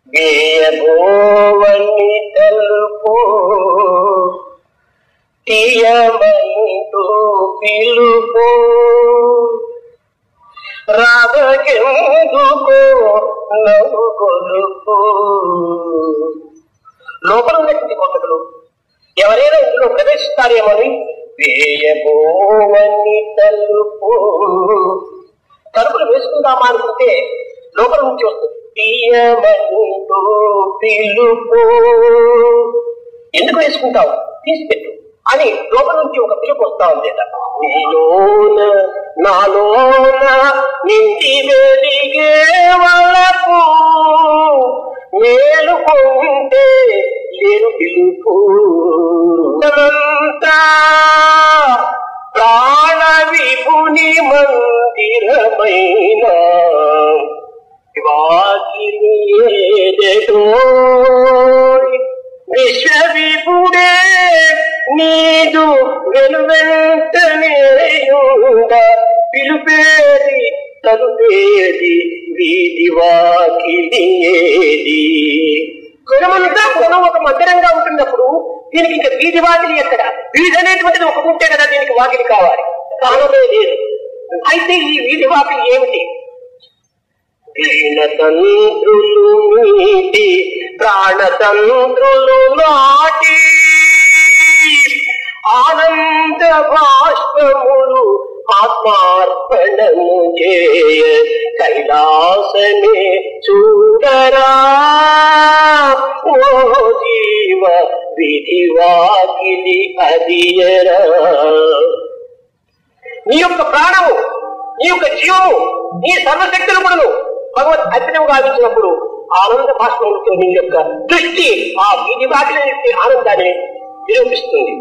వేయబోవని తెలుపు తీయమంటూ పిలుపు రాగకెందుకో నవ్వు కొలుపు. లోపల ఉన్నటువంటి కోటలు ఎవరైనా ఇందులో ప్రవేశిస్తారేమని వేయబోవని తలుపు. తలుపులు వేసుకుందామా అనుకుంటే లోపల నుంచి వస్తుంది తీయమంటూ పిలుపు. ఎందుకు వేసుకుంటావు, తీసిపెట్టు అని లోపల నుంచి ఒక పిలుపు వస్తా ఉంది. నీలోన నాలోన నిండి వెలిగే వలపు మేలుకుంటే లేరు పిలుపు. ప్రాణ విభుని మందిరమైన వాకిలి ఏదెటో విశ్వవిభుడే నీదు వెనువెంటనేయుండ పిలుపేది తలుపేది వీధి వాకిలి ఏది. కులమంతా కులం ఒక మందిరంగా ఉంటున్నప్పుడు దీనికి ఇంకా వీధి వాకిలి ఎక్కడ? వీధి అనేటువంటిది ఒక ఉంటే కదా దీనికి వాకిలి కావాలి, కానమే లేదు. అయితే ఈ వీధి వాకిలి ఏమిటి? దీనతంత్రులు నీటి ప్రాణతంత్రులు నాటి ఆనంద బాష్పములు ఆత్మార్పణము చేయ కైలాసమే చూడరా ఓ జీవ విధి వాకిలి అదియరా. నీ యొక్క ప్రాణము, నీ యొక్క జీవము, నీ సర్వశక్తులు కూడా భగవత్ అర్పణం గావించినప్పుడు ఆనంద భాష్పంతో నీ యొక్క దృష్టి ఆ వీధి వాకిలి ఆనందాన్ని నిరూపిస్తుంది.